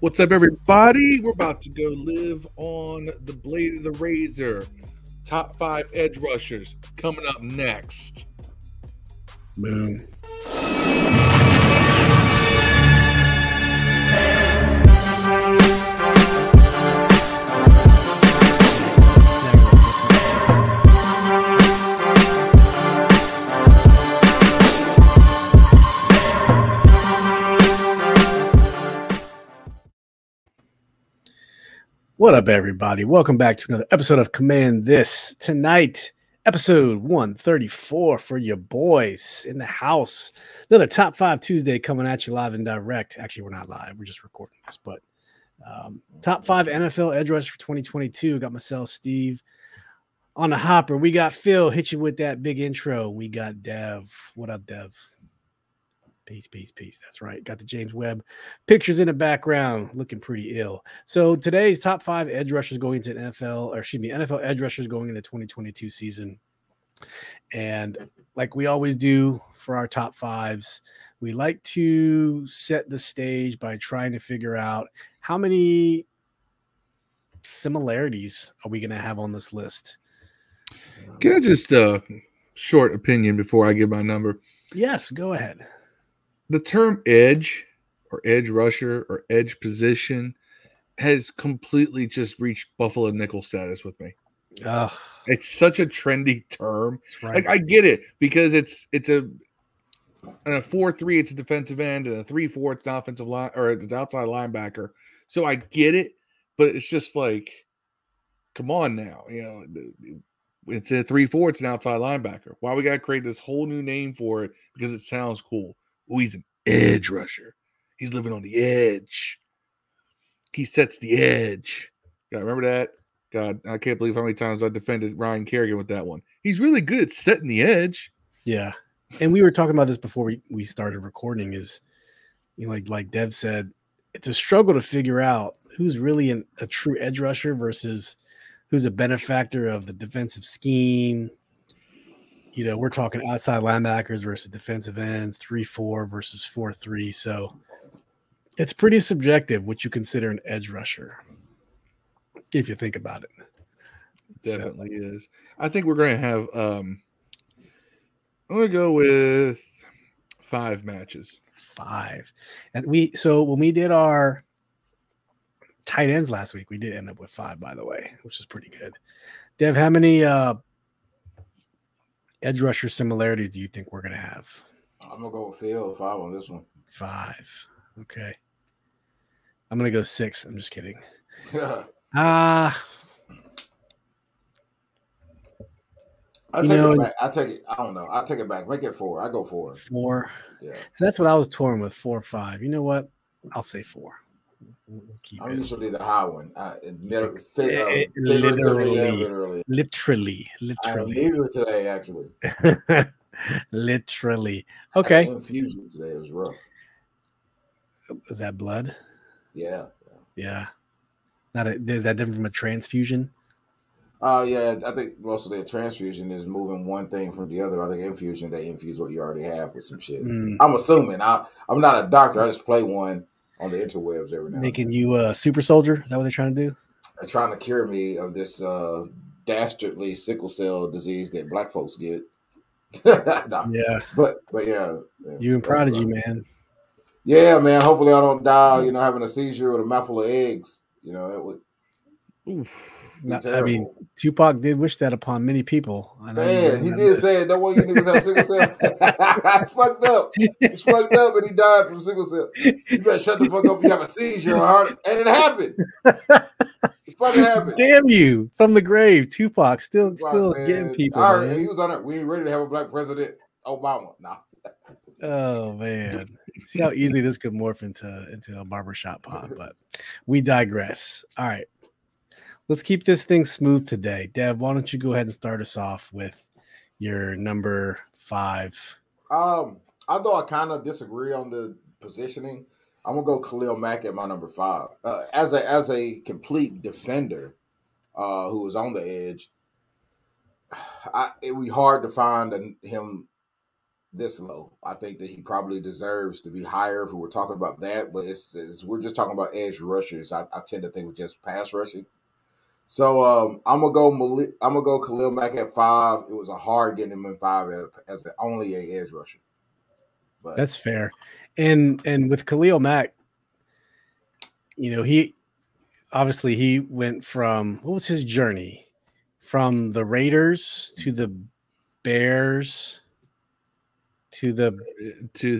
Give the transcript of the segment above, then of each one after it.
What's up, everybody? We're about to go live on the blade of the razor. Top 5 edge rushers coming up next. Boom. What up, everybody? Welcome back to another episode of Command This. Tonight, episode 134 for your boys in the house. Another Top 5 Tuesday coming at you live and direct. Actually, we're not live. We're just recording this. But Top 5 NFL edge rushers for 2022. Got myself, Steve, on the hopper. We got Phil. Hit you with that big intro. We got Dev. What up, Dev? Peace. That's right. Got the James Webb pictures in the background, looking pretty ill. So today's top 5 edge rushers going into NFL edge rushers going into 2022 season. And like we always do for our top 5s, we like to set the stage by trying to figure out how many similarities are we going to have on this list. Can I just short opinion before I give my number? Yes, go ahead. The term edge or edge rusher or edge position has completely just reached Buffalo nickel status with me. It's such a trendy term. Right. Like, I get it because it's a 4-3, it's a defensive end, and a 3-4, it's an offensive line or it's an outside linebacker. So I get it, but it's just like, come on now, it's a 3-4, it's an outside linebacker. Why we gotta create this whole new name for it? Because it sounds cool. Oh, he's an edge rusher. He's living on the edge. He sets the edge. God, remember that? God, I can't believe how many times I defended Ryan Kerrigan with that one. He's really good at setting the edge. Yeah. And we were talking about this before we started recording is, like Dev said, it's a struggle to figure out who's really a true edge rusher versus who's a benefactor of the defensive scheme. We're talking outside linebackers versus defensive ends, 3-4 versus 4-3. So it's pretty subjective what you consider an edge rusher, if you think about it. Definitely is. I think we're going to have I'm going to go with 5 matches. 5. And when we did our tight ends last week, we did end up with 5, by the way, which is pretty good. Dev, how many edge rusher similarities do you think we're going to have? I'm going to go with Phil, 5 on this one. 5. Okay. I'm going to go 6. I'm just kidding. I take it back. I take it. I don't know. I take it back. Make it 4. I go 4. 4. Yeah. So that's what I was torn with, 4 or 5. You know what? I'll say 4. I'm usually the high one. Literally. I'm neither today, actually. Literally. Okay. Infusion today. It was rough. Is that blood? Yeah. Is that different from a transfusion? Yeah. I think most of the transfusion is moving one thing from the other. I think infusion, they infuse what you already have with some shit. I'm assuming. I'm not a doctor. I just play one on the interwebs every now and then. Making you a super soldier? Is that what they're trying to do? They're trying to cure me of this dastardly sickle cell disease that black folks get. No. Yeah. But yeah. You and Prodigy, man. Yeah, man. Hopefully I don't die, having a seizure with a mouthful of eggs. It would be terrible. I mean, Tupac did wish that upon many people. Man, he did say it. Don't want you niggas have sickle cell. It's fucked up. It's fucked up, and he died from sickle cell. You better shut the fuck up if you have a seizure or heart. And it happened. It fucking happened. Damn you. From the grave, Tupac still getting people. All right, he was on it. We ain't ready to have a black president. Obama. Nah. Oh, man. See how easily this could morph into a barbershop pop, but we digress. All right. Let's keep this thing smooth today. Dev, why don't you go ahead and start us off with your number 5? Although I kind of disagree on the positioning, I'm gonna go Khalil Mack at my number 5. As a complete defender, who was on the edge, it would be hard to find him this low. I think that he probably deserves to be higher if we were talking about that, but it's we're just talking about edge rushers. I tend to think with just pass rushing. So I'm gonna go Khalil Mack at 5. It was a hard getting him in 5 as only a edge rusher. But that's fair. And with Khalil Mack, he obviously he went from, what was his journey? From the Raiders to the Bears to the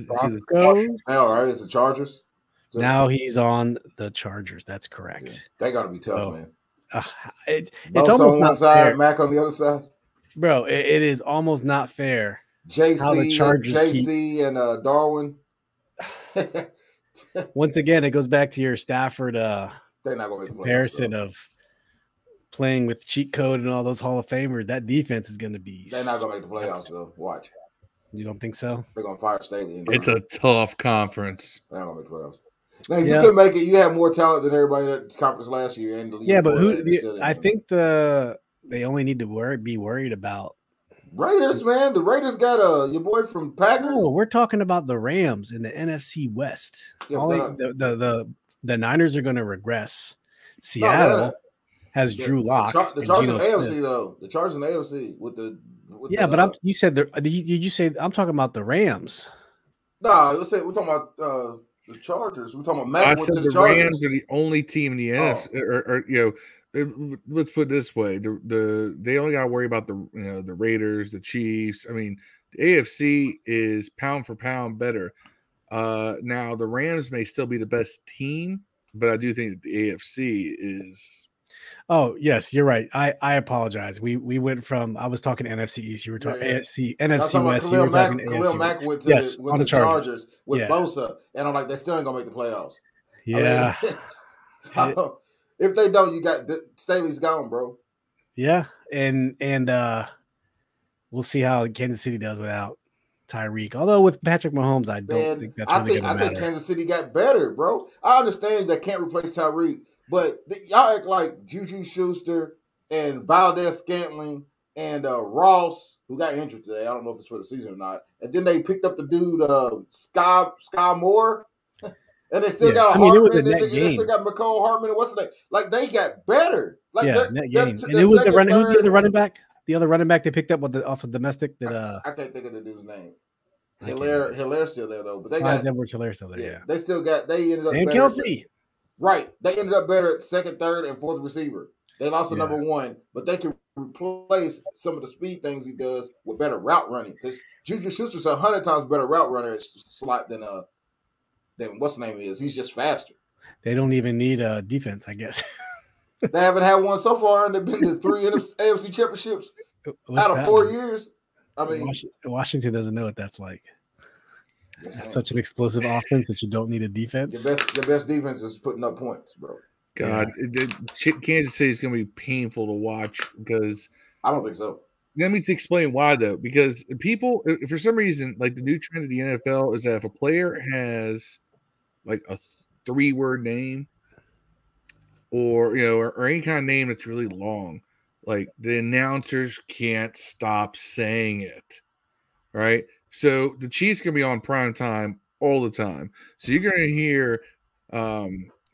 Broncos. All right, it's the Chargers. So now he's on the Chargers. That's correct. Yeah, they got to be tough, man. It's almost on not one side, fair. Mac on the other side. Bro, it is almost not fair. JC and Darwin. Once again, it goes back to your Stafford they're not gonna make the comparison of playing with cheat code and all those Hall of Famers. That defense is going to be. They're not going to make the playoffs, though. Watch. You don't think so? They're going to fire Staley. It's a tough conference. They're not going to make the playoffs. Now, if you could make it, you had more talent than everybody in the conference last year. And but I think they only need to be worried about Raiders, man. The Raiders got your boy from Packers. No, we're talking about the Rams in the NFC West. Yeah, the Niners are going to regress. Seattle has Drew Lock. The Chargers in the AFC though. The Chargers in the AFC with the you said did you say I'm talking about the Rams? No, let's say we're talking about the Chargers. We're talking about Matt. I said the Rams are the only team in the NFC. Or let's put it this way: they only got to worry about the Raiders, the Chiefs. I mean, the AFC is pound for pound better. Now the Rams may still be the best team, but I do think that the AFC is. Oh yes, you're right. I apologize. We went from I was talking NFC East. You were talking NFC West. Khalil Mack went to the Chargers with Mosa, and I'm like, they still ain't gonna make the playoffs. Yeah. If they don't, you got Staley's gone, bro. Yeah, and we'll see how Kansas City does without Tyreek. Although with Patrick Mahomes, I don't think that's really going to matter. I think Kansas City got better, bro. I understand they can't replace Tyreek, but y'all act like Juju Schuster and Valdez-Scantling and Ross, who got injured today. I don't know if it's for the season or not. And then they picked up the dude Sky Moore. And they still got Hartman. It was a net they gain. still got McCole Hartman. And what's the name? Like, they got better. Like, net gain. And who was the other running back? The other running back they picked up off of domestic. I can't think of the dude's name. Hilaire's still there though, but they got Edwards Hilaire still there. Yeah, they still got. They ended up and better. Kelsey. Right, they ended up better at second, third, and fourth receiver. They lost the number one, but they can replace some of the speed things he does with better route running. Because Juju Schuster's 100 times better route runner at slot than what's the name is. He's just faster. They don't even need a defense, I guess. They haven't had one so far, and they've been to 3 AFC championships out of 4 years. I mean, Washington doesn't know what that's like. That's such an explosive offense that you don't need a defense. The best defense is putting up points, bro. God, Kansas City is going to be painful to watch because I don't think so. Let me explain why, though. Because people, if for some reason, like the new trend of the NFL is that if a player has like a 3-word name or any kind of name that's really long, like the announcers can't stop saying it, right? So the Chiefs are going to be on prime time all the time. So you're going to hear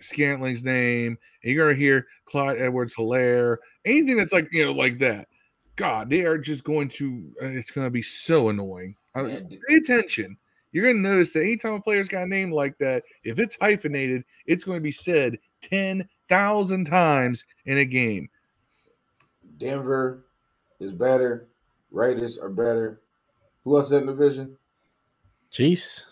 Scantling's name, and you're going to hear Clyde Edwards-Hilaire, anything that's like like that. God, they are just going to. It's going to be so annoying. Pay attention. You're going to notice that anytime a player's got a name like that, if it's hyphenated, it's going to be said 10,000 times in a game. Denver is better. Raiders are better. Who else in the division? Chiefs.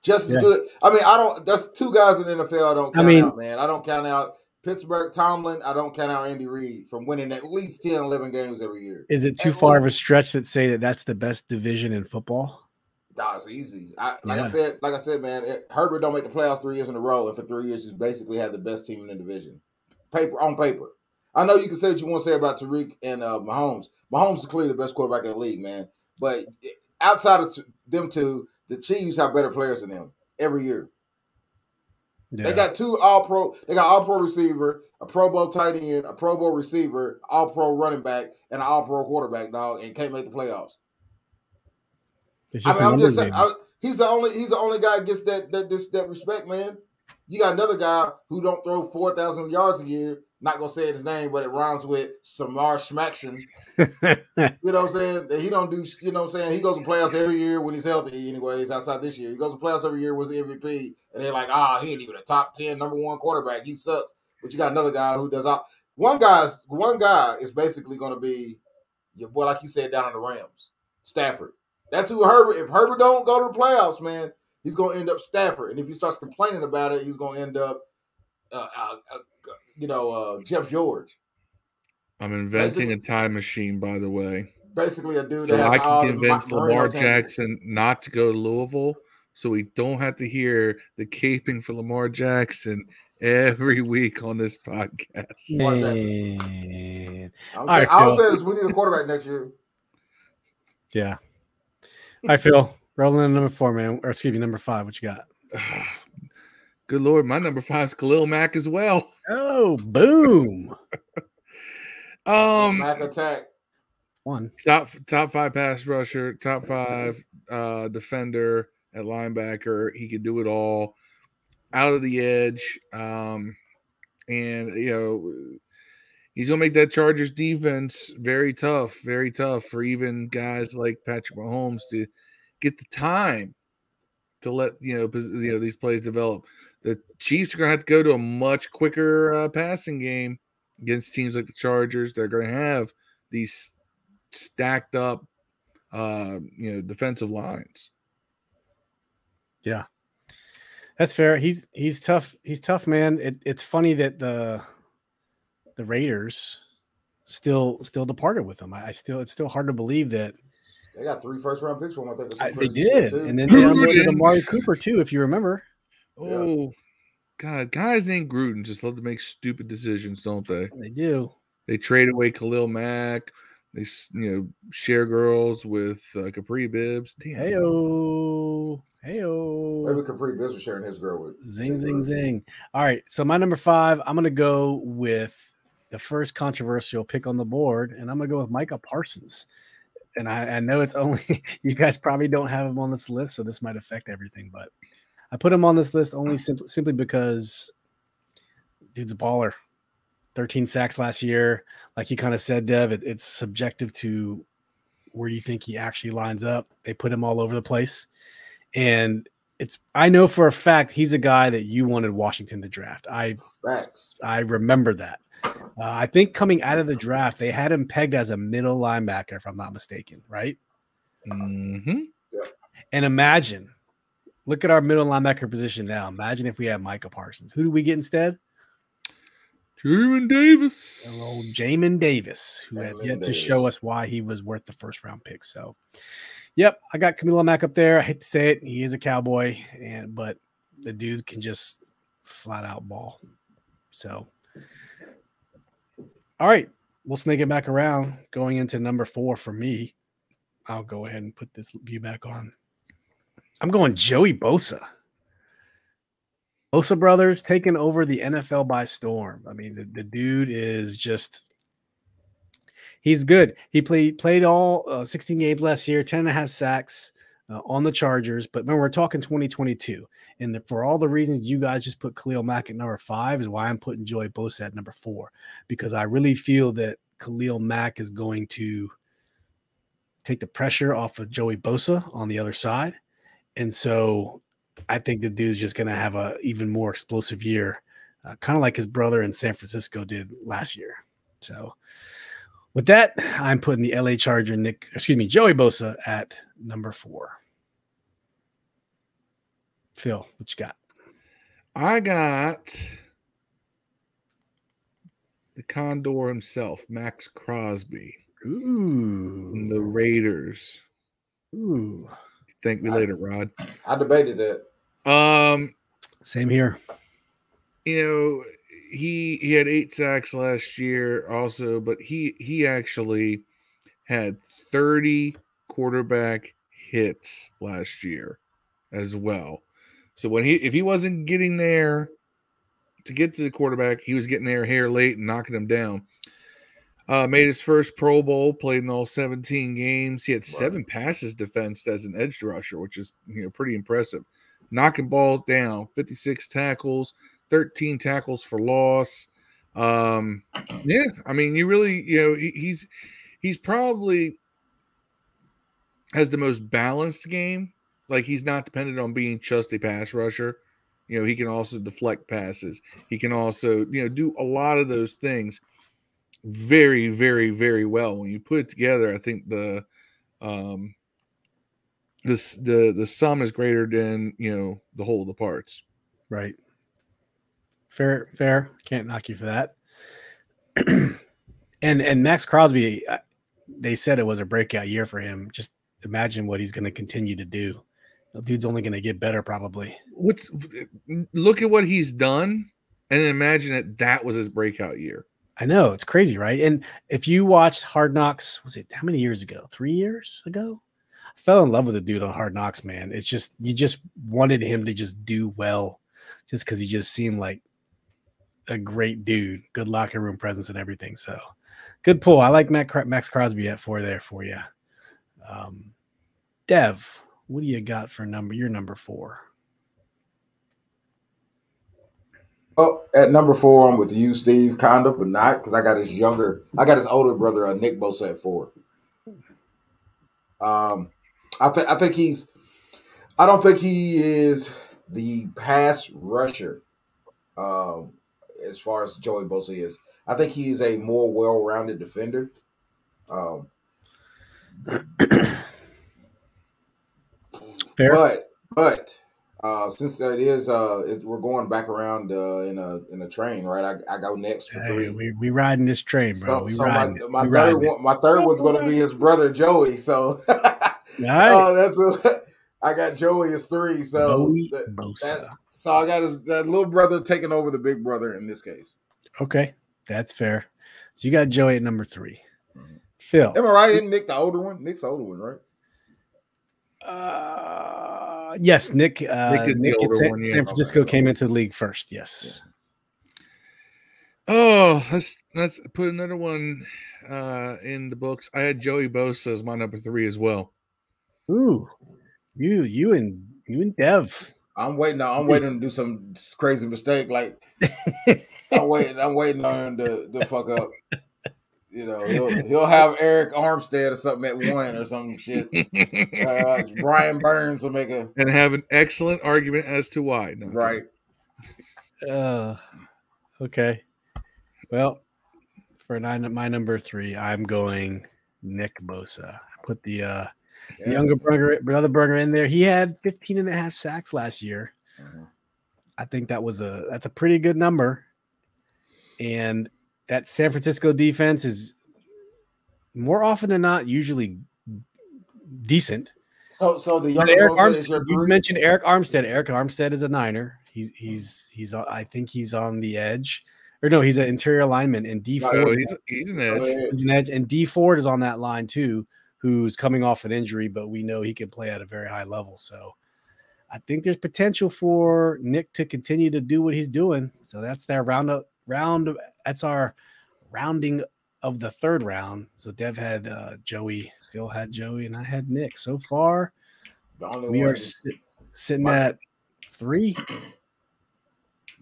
Just as good. I mean, that's 2 guys in the NFL I don't count out, man. I don't count out Pittsburgh Tomlin. I don't count out Andy Reid from winning at least 10, 11 games every year. Is it too far of a stretch that say that that's the best division in football? No, it's easy. I said, man, Herbert don't make the playoffs 3 years in a row, and for 3 years he's basically had the best team in the division. On paper. I know you can say what you want to say about Tariq and Mahomes. Mahomes is clearly the best quarterback in the league, man. But outside of them two, the Chiefs have better players than them every year. Yeah. They got 2 all-pro. They got all-pro receiver, a Pro Bowl tight end, a Pro Bowl receiver, all-pro running back, and an all-pro quarterback, dog, and can't make the playoffs. It's I just mean, a I'm just numbers saying, game. he's the only guy that gets that respect, man. You got another guy who don't throw 4,000 yards a year. Not gonna say his name, but it rhymes with Samar Schmaction. You know what I'm saying? That he don't do. You know what I'm saying? He goes to playoffs every year when he's healthy. Anyways, outside this year, he goes to playoffs every year. Was the MVP, and they're like, he ain't even a top 10 number one quarterback. He sucks. But you got another guy who does all. One guy is basically going to be your boy, like you said, down on the Rams, Stafford. That's who Herbert. If Herbert don't go to the playoffs, man, he's going to end up Stafford. And if he starts complaining about it, he's going to end up, Jeff George. I'm inventing a time machine, by the way. Basically, a dude so that has I can all convince the Lamar Jackson not to go to Louisville, so we don't have to hear the caping for Lamar Jackson every week on this podcast. Man. All I'm saying is we need a quarterback next year. Yeah. All right, Phil. Rolling in number 4, man. Or excuse me, number 5. What you got? Good Lord, my number 5 is Khalil Mack as well. Oh, boom. Mack attack. One. Top 5 pass rusher, top 5 defender at linebacker. He could do it all. Out of the edge. And, he's going to make that Chargers defense very tough for even guys like Patrick Mahomes to get the time to let, these plays develop. The Chiefs are going to have to go to a much quicker passing game against teams like the Chargers. They're going to have these stacked up, defensive lines. Yeah. That's fair. He's tough. He's tough, man. It's funny that the Raiders still departed with him. It's still hard to believe that they got 3 first-round picks from him. I think they did, and then they unloaded Amari Cooper too, if you remember. Oh, God, guys named Gruden just love to make stupid decisions, don't they? They do. They trade away Khalil Mack. They share girls with Capri Bibbs. Damn. Heyo. Maybe Capri Bibbs was sharing his girl with. Zing. All right, so my number 5, I'm going to go with the first controversial pick on the board, and I'm going to go with Micah Parsons. And I know it's only you guys probably don't have him on this list, so this might affect everything. But I put him on this list only simply because dude's a baller. 13 sacks last year. Like you kind of said, Dev, it's subjective to where do you think he actually lines up. They put him all over the place. And I know for a fact he's a guy that you wanted Washington to draft. I remember that. I think coming out of the draft, they had him pegged as a middle linebacker, if I'm not mistaken, right? Mm-hmm. Yeah. And imagine, look at our middle linebacker position now. Imagine if we had Micah Parsons. Who do we get instead? Jamin Davis. Hello, Jamin Davis, who has yet to show us why he was worth the first-round pick. So, yep, I got Khalil Mack up there. I hate to say it. He is a cowboy, but the dude can just flat-out ball. So, all right, we'll snake it back around. Going into number 4 for me, I'll go ahead and put this view back on. I'm going Joey Bosa. Mosa brothers taking over the NFL by storm. I mean, the dude is just – he's good. He played all 16 games last year, 10.5 sacks on the Chargers. But when we're talking 2022, and for all the reasons you guys just put Khalil Mack at number 5 is why I'm putting Joey Bosa at number 4, because I really feel that Khalil Mack is going to take the pressure off of Joey Bosa on the other side. And so I think the dude's just going to have a even more explosive year, kind of like his brother in San Francisco did last year. So with that, I'm putting the LA Charger Joey Bosa at number 4. Phil, what you got? I got the Condor himself, Max Crosby. Ooh. From the Raiders. Ooh. Thank me later, Rod. I debated that. Same here. He had 8 sacks last year also, but he actually had 30 quarterback hits last year as well. So if he wasn't getting there to get to the quarterback, he was getting there hair late and knocking him down. Made his first Pro Bowl, played in all 17 games. He had 7 passes defensed as an edge rusher, which is pretty impressive. Knocking balls down, 56 tackles, 13 tackles for loss. Yeah, I mean, you really, he's probably has the most balanced game. Like, he's not dependent on being just a pass rusher. He can also deflect passes. He can also, do a lot of those things very, very, very well. When you put it together, I think the sum is greater than the whole of the parts. Right. Fair. Can't knock you for that. and Max Crosby, they said it was a breakout year for him. Just imagine what he's going to continue to do. The dude's only going to get better, probably. Look at what he's done, and imagine that was his breakout year. I know, it's crazy, right? And if you watched Hard Knocks, was it how many years ago? 3 years ago? I fell in love with the dude on Hard Knocks, man. It's just you just wanted him to just do well, just because he just seemed like a great dude, good locker room presence and everything. So good pull. I like Max Crosby at 4 there for you. Dev, what do you got for your number 4? Oh, at number 4, I'm with you, Steve, kind of, but not, because I got his older brother, Nick Mosa, at 4. I don't think he is the pass rusher as far as Joey Bosa is. I think he's a more well-rounded defender. Fair. But since it is, we're going back around in a train, right? I go next for 3. We riding this train, bro. My third one's going to be his brother Joey. So, I got Joey as 3. So, so I got that little brother taking over the big brother in this case. Okay, that's fair. So you got Joey at number 3. Mm-hmm. Phil, am I right? Isn't Nick the older one? Nick's the older one, right? Yes, Nick. Nick San Francisco came into the league first. Yes. Yeah. Oh, let's put another one in the books. I had Joey Bosa as my number 3 as well. Ooh, you and Dev. I'm waiting to do some crazy mistake. Like I'm waiting on him to fuck up. He'll have Eric Armstead or something at 1 or some shit. Brian Burns will make and have an excellent argument as to why. No, right. Okay. Well, for my number 3, I'm going Nick Bosa. I put the younger brother burger in there. He had 15.5 sacks last year. Mm-hmm. I think that's a pretty good number. And that San Francisco defense is more often than not usually decent. So the younger Bosa is your 3? You mentioned Eric Armstead. Eric Armstead is a Niner. He's I think he's on the edge. Or no, he's an interior lineman. And D Ford, he's an edge. He's an edge. And D Ford is on that line too, who's coming off an injury, but we know he can play at a very high level. So I think there's potential for Nick to continue to do what he's doing. So that's their round. That's our rounding of the 3rd round. So Dev had Joey, Phil had Joey, and I had Nick. So far, we are sitting at 3.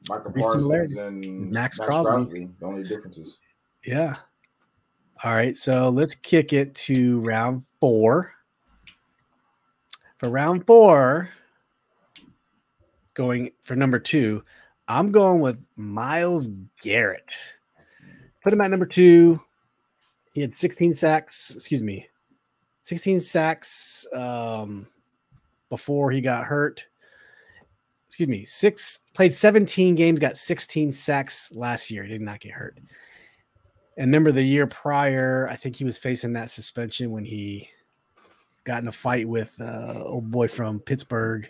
Micah Parsons and Max Crosby. The only differences. Yeah. All right. So let's kick it to round 4. For round 4, going for number 2, I'm going with Myles Garrett. Put him at number 2. He had 16 sacks. 16 sacks before he got hurt. Played 17 games, got 16 sacks last year. He did not get hurt. And remember the year prior, I think he was facing that suspension when he got in a fight with old boy from Pittsburgh.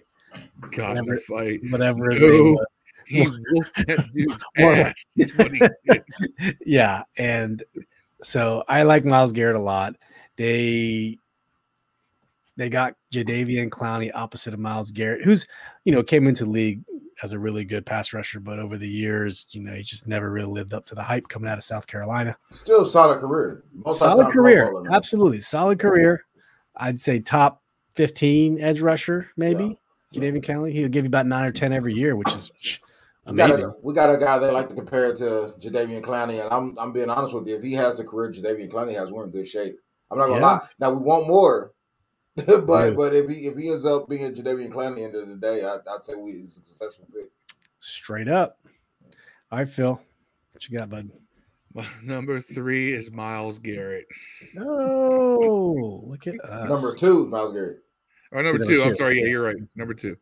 Whatever his name was. He whooped that dude's ass. That's what he did. Yeah, and so I like Myles Garrett a lot. They got Jadeveon Clowney opposite of Myles Garrett, who's came into the league as a really good pass rusher, but over the years, he just never really lived up to the hype coming out of South Carolina. Still solid career. Solid career. Absolutely. Solid career. I'd say top 15 edge rusher, maybe. Jadeveon Clowney. He'll give you about 9 or 10 every year, which is amazing. We got a guy that like to compare it to Jadeveon Clowney, and I'm being honest with you. If he has the career Jadeveon Clowney has, we're in good shape. I'm not gonna lie. Now we want more, but if he ends up being a Jadeveon Clowney at the end of the day, I'd say it's a successful pick. Straight up. All right, Phil, what you got, bud? Number 3 is Myles Garrett. Oh, look at us. Number 2, Myles Garrett. Or number 2. I'm sorry. Yeah, you're right. Number 2.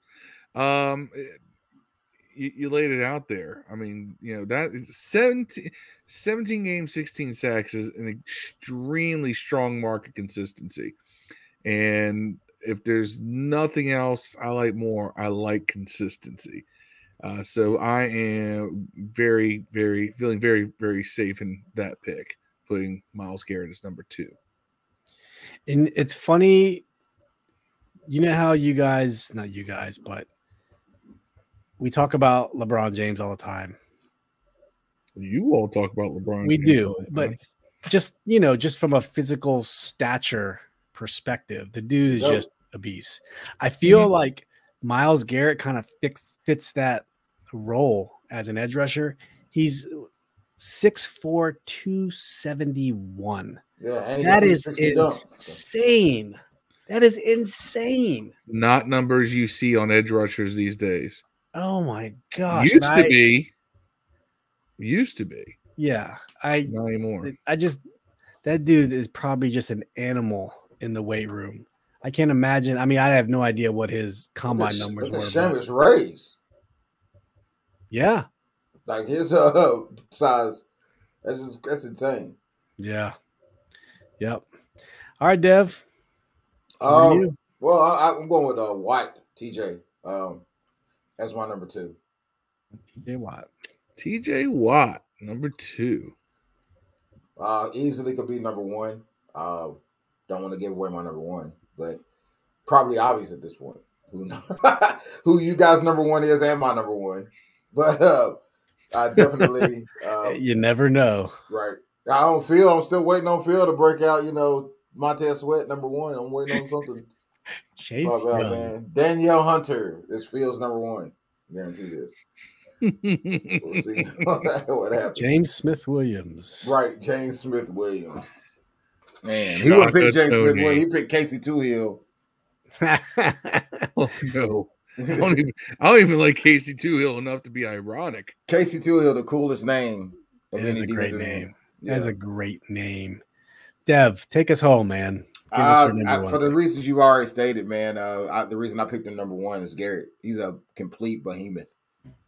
You laid it out there. I mean, that 17 games, 16 sacks is an extremely strong mark of consistency. And if there's nothing else I like consistency. So I am very, very feeling very, very safe in that pick, putting Myles Garrett as number 2. And it's funny, how not you guys, but we talk about LeBron James all the time. You all talk about LeBron. We do, but just from a physical stature perspective, the dude is just a beast. I feel like Myles Garrett kind of fits that role as an edge rusher. He's 6'4", 271. Yeah, that is insane. That is insane. Not numbers you see on edge rushers these days. Oh my gosh. Used to be. Yeah. Not anymore. That dude is probably just an animal in the weight room. I can't imagine. I mean, I have no idea what his combine numbers were. Seamus Ray's. Yeah. Like his size. That's insane. Yeah. Yep. All right, Dev. Well, I'm going with White, TJ. That's my number 2. TJ Watt, number 2. Easily could be number 1. Don't want to give away my number 1, but probably obvious at this point. Who knows who you guys' number 1 is and my number 1. But I definitely you never know. Right. I'm still waiting on Phil to break out, Montez Sweat number 1. I'm waiting on something. Chase man. Danielle Hunter is Phil's number 1. Guarantee this. We'll see what happens. James Smith-Williams. Right, James Smith-Williams. Man, he wouldn't pick James Smith-Williams. He picked Casey Toohill. Oh, no. I don't even like Casey Toohill enough to be ironic. Casey Toohill, the coolest name. That is a great name. Yeah. That's a great name. Dev, take us home, man. For the reasons you've already stated, man, the reason I picked him number 1 is Garrett. He's a complete behemoth.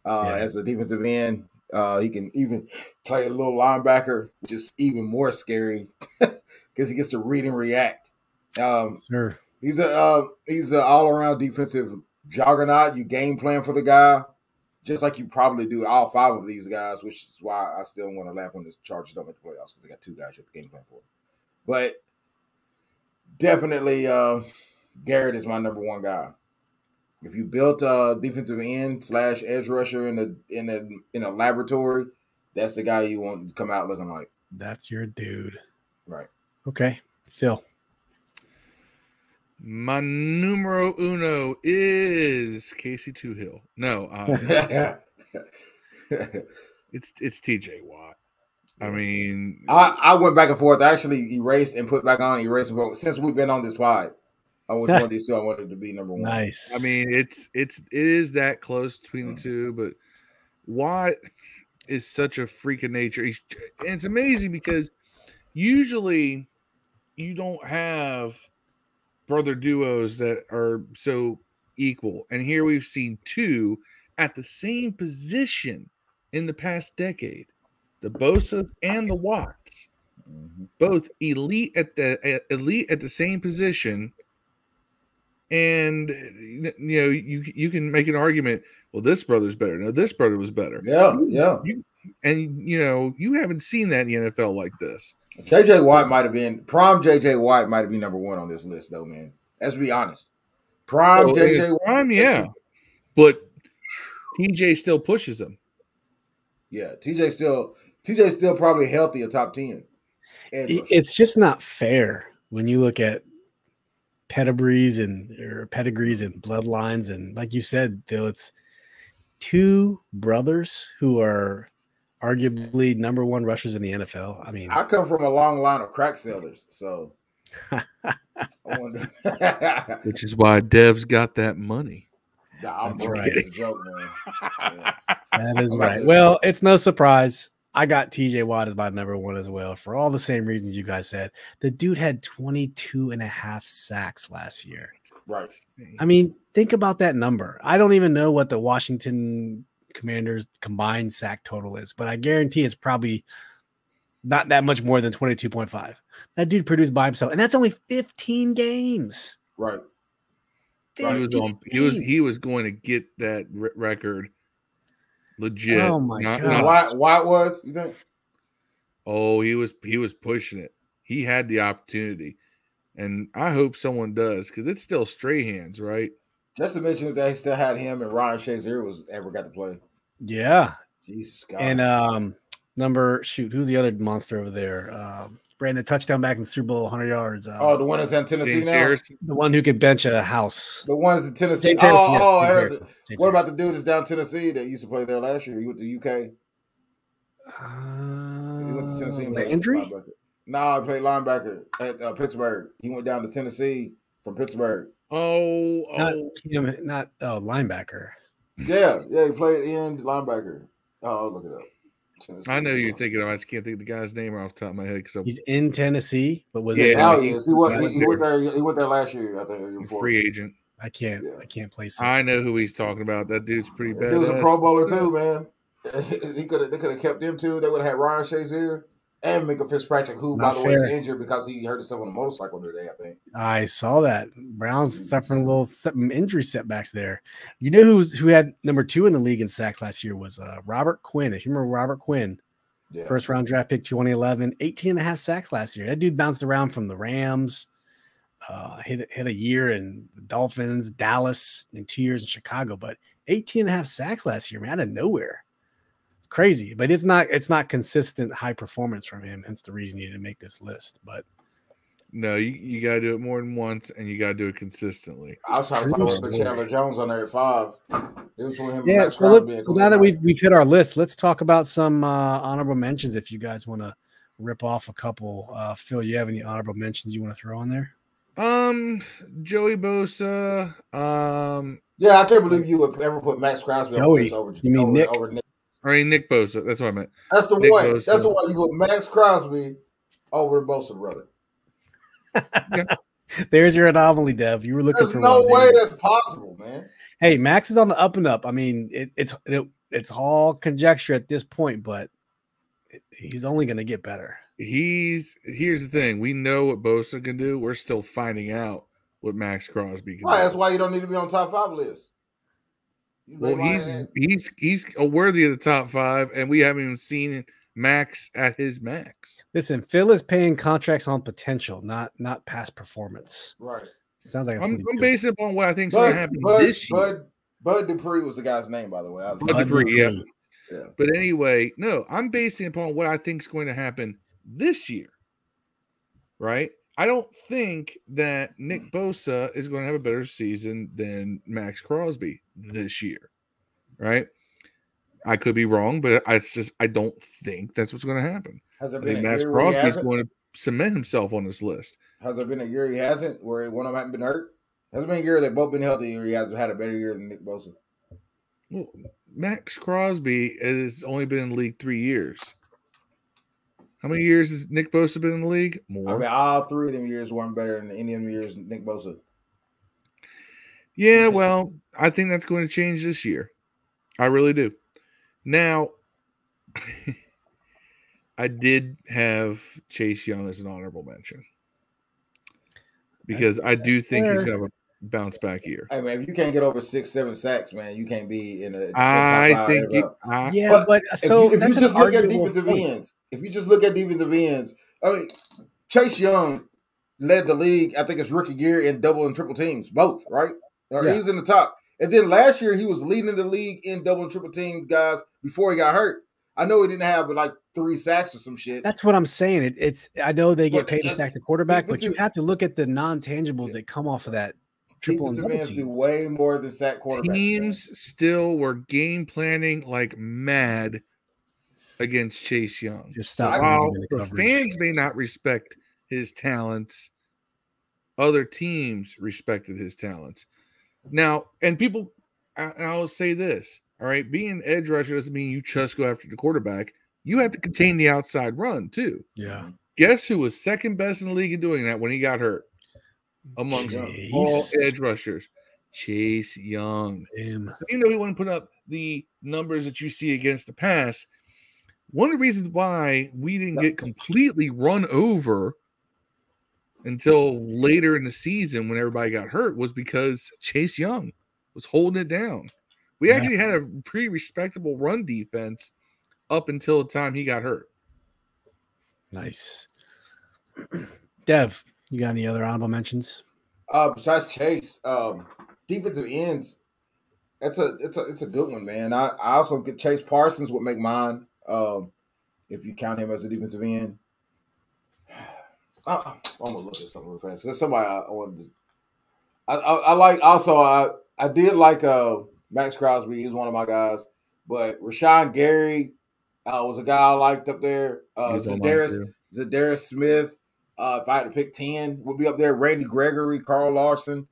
As a defensive end, he can even play a little linebacker, which is even more scary because he gets to read and react. Sure. He's an all-around defensive juggernaut. You game plan for the guy, just like you probably do all 5 of these guys, which is why I still want to laugh when the Chargers don't make the playoffs because they got 2 guys you have to game plan for. But definitely, Garrett is my number 1 guy. If you built a defensive end / edge rusher in a laboratory, that's the guy you want to come out looking like. That's your dude. Right. Okay. Phil. My numero uno is Casey Toohill. No, it's TJ Watt. I mean, I went back and forth. I actually erased and put back on, erased and put. Since we've been on this pod, which one of these 2 I wanted to be number 1. Nice. I mean, it is that close between the 2, but Watt is such a freak of nature. And it's amazing because usually you don't have brother duos that are so equal. And here we've seen 2 at the same position in the past decade. The Bosas and the Watts, both elite at the same position. And you can make an argument. Well, this brother's better. No, this brother was better. Yeah. You haven't seen that in the NFL like this. JJ Watt might have been JJ Watt might have been number 1 on this list, though, man. Let's be honest. JJ Watt, yeah. But TJ still pushes him. Yeah, TJ's still probably healthy, a top 10. It's just not fair when you look at pedigrees and bloodlines, and like you said, Phil, it's two brothers who are arguably number one rushers in the NFL. I mean, I come from a long line of crack sellers, so I wonder. Which is why Dev's got that money. Nah, I'm right. It's a joke, man. Yeah. That is right. Well, it's no surprise. I got TJ Watt as my number one as well for all the same reasons you guys said. The dude had 22.5 sacks last year. Right. I mean, think about that number. I don't even know what the Washington Commanders combined sack total is, but I guarantee it's probably not that much more than 22.5. That dude produced by himself, and that's only 15 games. Right. 15. He was going to get that record legit. Oh my god! White was, you think? Oh, he was pushing it. He had the opportunity, and I hope someone does, because it's still Strahan's, right? Just to mention that they still had him and Ryan Shazier ever got to play. Yeah. Jesus God. And who's the other monster over there? Ran the touchdown back in the Super Bowl, 100 yards. The one that's in Tennessee now? Harrison. The one who could bench a house. The one that's in Tennessee. Harrison. What about the dude that's down Tennessee that used to play there last year? He went to UK. He went to Tennessee and played Landry? No, he played linebacker at Pittsburgh. He went down to Tennessee from Pittsburgh. Not linebacker. Yeah, he played in linebacker. I'll look it up. I know you're thinking of. I just can't think of the guy's name off the top of my head because he's in Tennessee, but was it? Now he is. He went there. He went there last year. I think free agent. I can't place it. I know who he's talking about. That dude's pretty bad. He was a Pro Bowler too, man. They could have kept him too. They would have had Ryan Shazier and Micah Fitzpatrick, who, by the way, is injured because he hurt himself on a motorcycle today, I think. I saw that. Browns suffering a little injury setbacks there. You know who had number 2 in the league in sacks last year was Robert Quinn. If you remember Robert Quinn, first round draft pick 2011, 18.5 sacks last year. That dude bounced around from the Rams, hit a year in the Dolphins, Dallas, and 2 years in Chicago, but 18.5 sacks last year, man, out of nowhere. Crazy, but it's not consistent high performance from him, hence the reason you didn't make this list. But no, you got to do it more than once, and you got to do it consistently. I was trying to put Chandler Jones on there at 5. It was for him. Yeah, so now that we've hit our list, let's talk about some honorable mentions. If you guys want to rip off a couple, Phil, you have any honorable mentions you want to throw on there? Joey Bosa. Yeah, I can't believe you would ever put Max Crosby over Nick. I mean, Nick Bosa. That's what I meant. That's the one. Bosa. That's the one. You put Max Crosby over the Bosa brother. Yeah. There's your anomaly, Dev. You were looking for no way that's possible, man. Hey, Max is on the up and up. I mean, it's all conjecture at this point, but he's only going to get better. Here's the thing. We know what Bosa can do. We're still finding out what Max Crosby can do. That's why you don't need to be on top 5 list. Well, he's worthy of the top 5, and we haven't even seen Max at his max. Listen, Phil is paying contracts on potential, not past performance. Right. It sounds like I'm basing it on what I think is going to happen this year. Bud Dupree was the guy's name, by the way. Bud Dupree, yeah. But anyway, no, I'm basing it upon what I think is going to happen this year. Right? I don't think that Nick Bosa is going to have a better season than Max Crosby this year, right? I could be wrong, but I don't think that's what's going to happen. Has there been a Max year Crosby is going to cement himself on this list. Has there been a year he hasn't, where one of them hasn't been hurt? Has there been a year they've both been healthy, or he has had a better year than Nick Bosa? Well, Max Crosby has only been in the league 3 years. How many years has Nick Bosa been in the league? More. I mean, all 3 of them years weren't better than any of them years Nick Bosa. Yeah, well, I think that's going to change this year. I really do. Now, I did have Chase Young as an honorable mention because I do think he's going to have a bounce back year. Hey, man, if you can't get over 6-7 sacks, man, you can't be in a. But if you just look at defensive ends, I mean, Chase Young led the league. I think it's rookie year in double and triple teams, both, right? He was in the top. And then last year he was leading the league in double and triple team guys before he got hurt. I know he didn't have like 3 sacks or some shit. That's what I'm saying. It's I know they get paid to that's sack the quarterback, but you defensive- have to look at the non-tangibles that come off of that triple and defensive double ends do teams. way more than sack quarterbacks. man. Teams still were game planning like mad against Chase Young. Just So stop while moving the the coverage. fans may not respect his talents, other teams respected his talents. Now, and people, I'll say this, all right, being an edge rusher doesn't mean you just go after the quarterback. You have to contain the outside run, too. Yeah. Guess who was second best in the league in doing that when he got hurt? Amongst all edge rushers, Chase Young. Damn. So even though he wouldn't put up the numbers that you see against the pass, one of the reasons why we didn't get completely run over until later in the season when everybody got hurt was because Chase Young was holding it down. We actually had a pretty respectable run defense up until the time he got hurt. Nice. Dev, you got any other honorable mentions? Besides Chase, defensive ends, it's a good one, man. I also get Chase Parsons would make mine. If you count him as a defensive end. I'm gonna look at something real fast. There's somebody I wanted to. I like also. I did like Max Crosby. He's one of my guys. But Rashawn Gary was a guy I liked up there. Zadarius Smith. If I had to pick 10, would be up there. Randy Gregory, Carl Larson.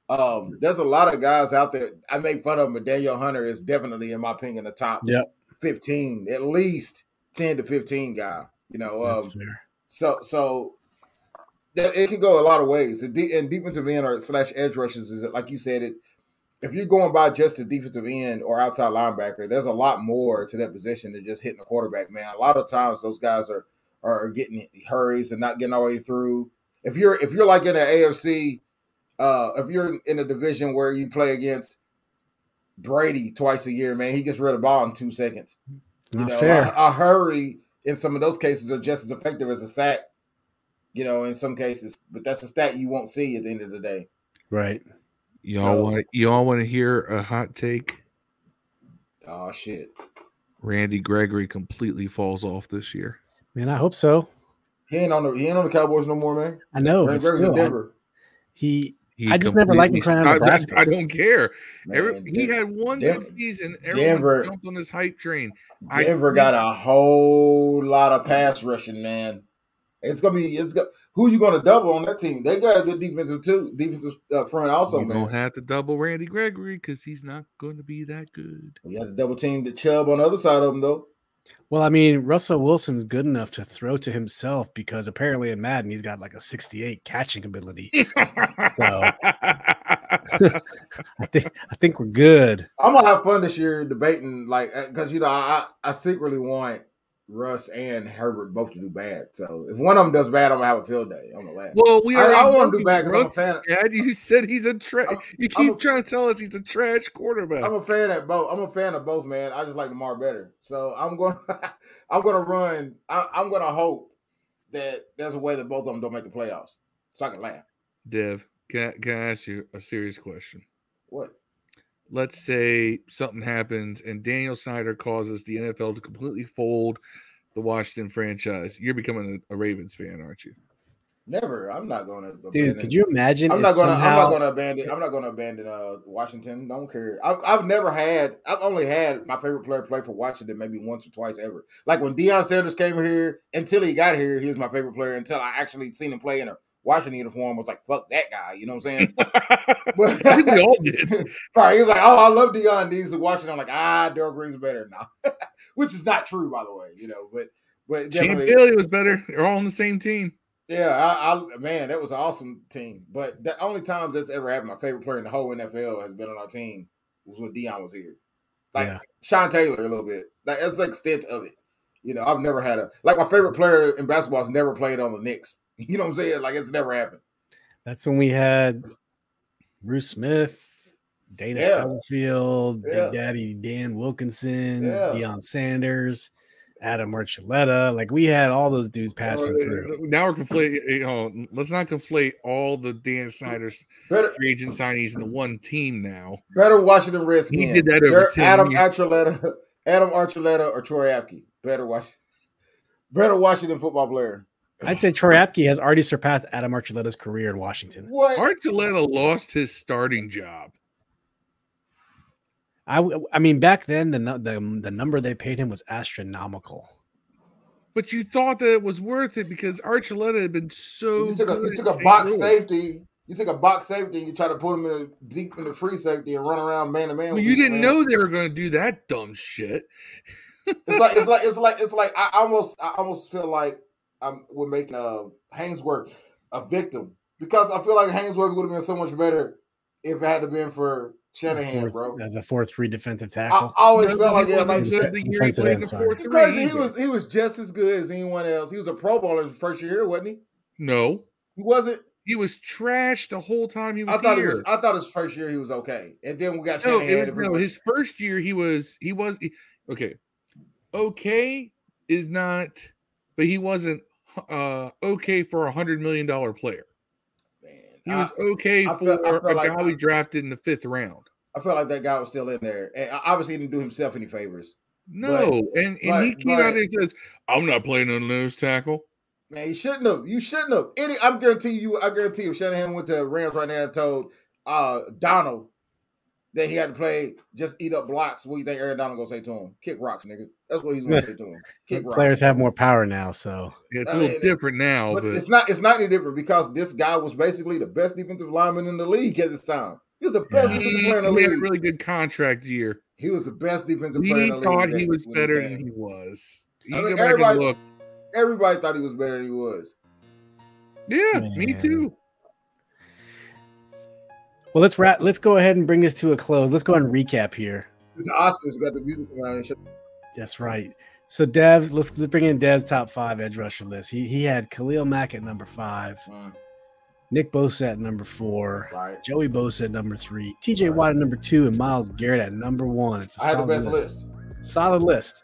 There's a lot of guys out there. I make fun of him, but Daniel Hunter is definitely, in my opinion, the top 15, at least 10 to 15 guy. You know, That's fair. So it can go a lot of ways. And defensive end or slash edge rushes is, like you said, it. If you're going by just the defensive end or outside linebacker, there's a lot more to that position than just hitting the quarterback, man. A lot of times those guys are getting hurries and not getting all the way through. If you're like in the AFC, if you're in a division where you play against Brady twice a year, man, he gets rid of the ball in 2 seconds. Not fair. A hurry in some of those cases are just as effective as a sack, you know, in some cases. But that's a stat you won't see at the end of the day. Right. Y'all want to hear a hot take? Oh shit! Randy Gregory completely falls off this year. Man, I hope so. He ain't on the Cowboys no more, man. I know. Randy Gregory's in Denver. I just never liked him playing on Nebraska. I don't care. Man, he had one good season. Everyone jumped on his hype train. Denver got a whole lot of pass rushing, man. Who you going to double on that team? They got a good defensive front also, man. You don't have to double Randy Gregory because he's not going to be that good. You have to double team the Chubb on the other side of him, though. Well, I mean, Russell Wilson's good enough to throw to himself because apparently in Madden he's got like a 68 catching ability. So I think we're good. I'm gonna have fun this year debating, like, because you know I secretly want Russ and Herbert both to do bad. So if one of them does bad, I'm gonna have a field day. I'm gonna laugh. Well, I want to do bad because I'm a fan. Dad, you said he's a trash. You keep trying to tell us he's a trash quarterback. I'm a fan of both. I'm a fan of both, man. I just like Lamar better. So I'm gonna run. I'm gonna hope that there's a way that both of them don't make the playoffs, so I can laugh. Dev, can I ask you a serious question? What? Let's say something happens and Daniel Snyder causes the NFL to completely fold the Washington franchise. You're becoming a Ravens fan, aren't you? Never. I'm not going to. Dude, could you imagine? I'm not going to abandon. I'm not going to abandon Washington. Don't care. I've only had my favorite player play for Washington maybe once or twice ever. Like when Deion Sanders came here, until he got here, he was my favorite player. Until I actually seen him play in a Washington uniform, I was like, fuck that guy. You know what I'm saying? But I think we all did. Right. He was like, oh, I love Deion. He's in Washington. I'm like, Daryl Green's better now. Which is not true, by the way. You know, but Champ Bailey was better. They're all on the same team. Yeah, man, that was an awesome team. But the only time that's ever happened, my favorite player in the whole NFL has been on our team was when Deion was here. Like Sean Taylor a little bit. Like that's the extent of it. You know, I've never had my favorite player in basketball has never played on the Knicks. You know what I'm saying? Like it's never happened. That's when we had Bruce Smith, Dana Stubblefield, Big Daddy Dan Wilkinson, Deion Sanders. Adam Archuleta. Like we had all those dudes passing through. Now we're conflating. Let's not conflate all the Dan Snyder's free agent signees into one team now. Better Washington Redskins. He did that over 10 Adam years. Archuleta, or Troy Apke. Better Washington football player. I'd say Troy Apke has already surpassed Adam Archuleta's career in Washington. What? Archuleta lost his starting job. I mean, back then the number they paid him was astronomical. But you thought that it was worth it because Archuleta had been so. You took a box safety. You took a box safety. And you try to put him deep in the free safety and run around man to man. Well, you didn't know they were going to do that dumb shit. It's like I almost feel like we're making Hainsworth a victim because I feel like Hainsworth would have been so much better if it had to been for Shanahan, bro. As a 4-3 defensive tackle. I always felt like the year he played in the 4-3. Crazy. He was just as good as anyone else. He was a Pro Bowler his first year here, wasn't he? No, he wasn't. He was trash the whole time he was here. I thought his first year he was okay, and then we got Shanahan. No, his first year he was okay. Okay is not, but he wasn't okay for $100 million player. He was okay for a guy we drafted in the 5th round. I felt like that guy was still in there. And obviously, he didn't do himself any favors. No, and he came out and says, I'm not playing on nose tackle. Man, you shouldn't have. You shouldn't have. I guarantee you, if Shanahan went to Rams right now and told Donald that he had to play, just eat up blocks, what do you think Aaron Donald going to say to him? Kick rocks, nigga. That's what he's going to say to him. Kick rocks. Players have more power now, so. Yeah, it's a little different now. But it's not any different because this guy was basically the best defensive lineman in the league at this time. He was the best defensive player in the league. He had a really good contract year. He was the best defensive player in the league. We thought he was better than he was. Everybody thought he was better than he was. Yeah, me too. Well, let's go ahead and bring this to a close. Let's go ahead and recap here. This Oscars got the music around. That's right. So Dev's, let's bring in Dev's top 5 edge rusher list. He had Khalil Mack at number 5, Nick Bosa at number 4, Joey Bosa at number 3, TJ Watt at number 2, and Myles Garrett at number 1. It's a solid list. Solid list.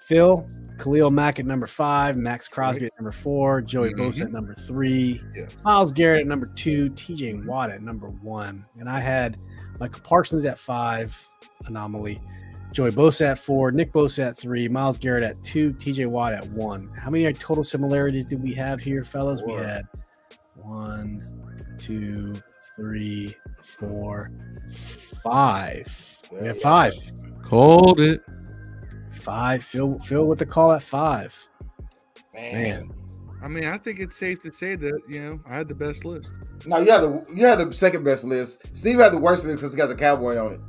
Phil, Khalil Mack at number 5, Max Crosby at number 4, Joey Bosa at number 3, Myles Garrett at number 2, TJ Watt at number 1. And I had Micah Parsons at 5, anomaly, Joey Bosa at 4, Nick Bosa at 3, Myles Garrett at 2, TJ Watt at 1. How many total similarities did we have here, fellas? 4. We had 1, 2, 3, 4, 5. We have 5. Called it. 5. Phil with the call at 5. Man. I mean, I think it's safe to say that, I had the best list. No, you had the second best list. Steve had the worst list because he got a cowboy on it.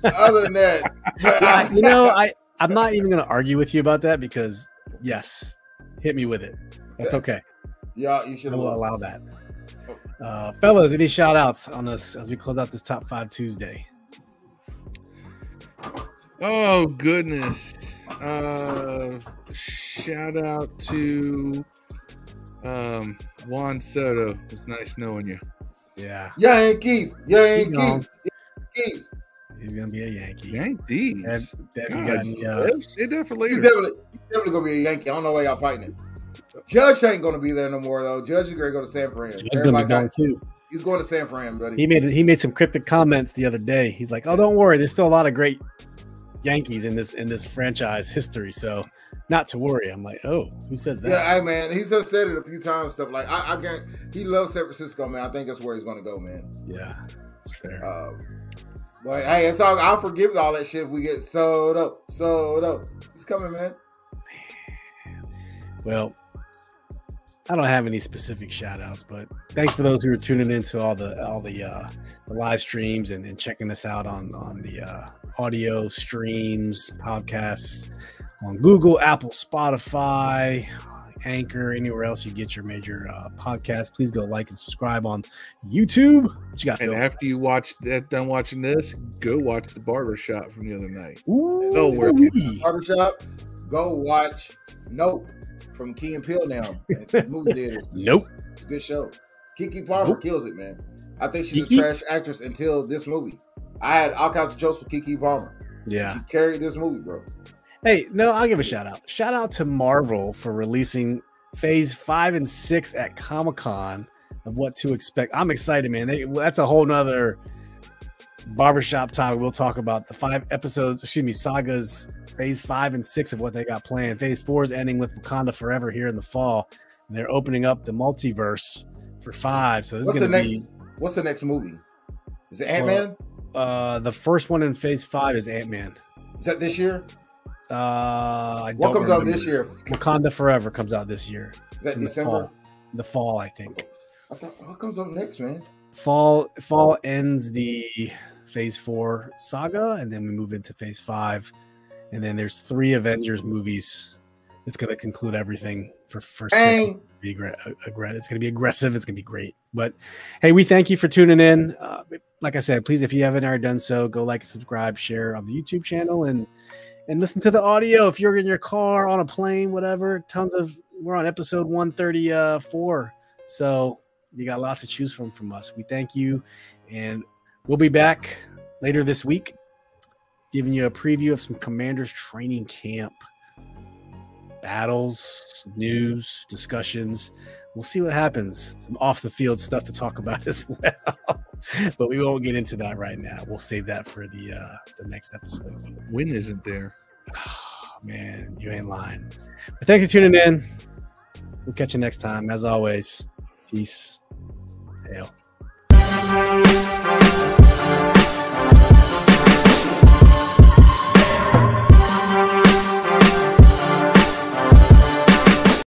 Other than that, I'm not even going to argue with you about that because, yes, hit me with it. That's okay. Yeah, you should allow that. Fellas, any shout outs on us as we close out this top 5 Tuesday? Oh, goodness. Shout out to Juan Soto. It's nice knowing you. Yeah. Yankees. He's going to be a Yankee. Yankees. Say that for later. He's definitely going to be a Yankee. I don't know why y'all fighting it. Judge ain't going to be there no more, though. Judge is going to go to San Fran. He's going to be going, too. He's going to San Fran, buddy. He made some cryptic comments the other day. He's like, oh, don't worry. There's still a lot of great Yankees in this franchise history, so not to worry. I'm like, oh, who says that? Yeah, man, he's just said it a few times. Stuff like he loves San Francisco, man. I think that's where he's going to go, man. Yeah, that's fair. But hey, it's all. I'll forgive all that shit if we get Soto. He's coming, man. Well, I don't have any specific shout outs, but thanks for those who are tuning into all the live streams and checking us out on the audio streams, podcasts on Google, Apple, Spotify, Anchor, anywhere else you get your major podcasts. Please go like and subscribe on YouTube. What you got, Phil? And after you done watching this, go watch The Barbershop from the other night. Barbershop. Go watch Nope from Key and Peele now. Movie theaters. Nope. It's a good show. Keke Palmer kills it, man. I think she's a trash actress until this movie. I had all kinds of jokes for Keke Palmer. Yeah. She carried this movie, bro. Hey, no, I'll give a shout out. Shout out to Marvel for releasing Phase 5 and 6 at Comic-Con of what to expect. I'm excited, man. That's a whole nother barbershop topic. We'll talk about the 5 episodes, sagas, Phase 5 and 6 of what they got planned. Phase 4 is ending with Wakanda Forever here in the fall. And they're opening up the multiverse for 5. So this is going to be... What's the next movie? Is it Ant-Man? The first one in Phase 5 is Ant-Man. Is that this year? What comes out this year? Wakanda Forever comes out this year. Is that December? The fall, I think. What comes up next, man? Fall ends the Phase 4 saga, and then we move into Phase 5. And then there's 3 Avengers movies. It's going to conclude everything for 6. It's going to be aggressive. It's going to be great. But hey, we thank you for tuning in. Like I said, please, if you haven't already done so, go like, subscribe, share on the YouTube channel, and listen to the audio. If you're in your car, on a plane, whatever, we're on episode 134. So you got lots to choose from us. We thank you. And we'll be back later this week, giving you a preview of some Commanders training camp battles, news, discussions. We'll see what happens. Some off the field stuff to talk about as well, but we won't get into that right now. We'll save that for the next episode. Win isn't there. Oh, man, you ain't lying. But thank you for tuning in. We'll catch you next time. As always, peace. Hail.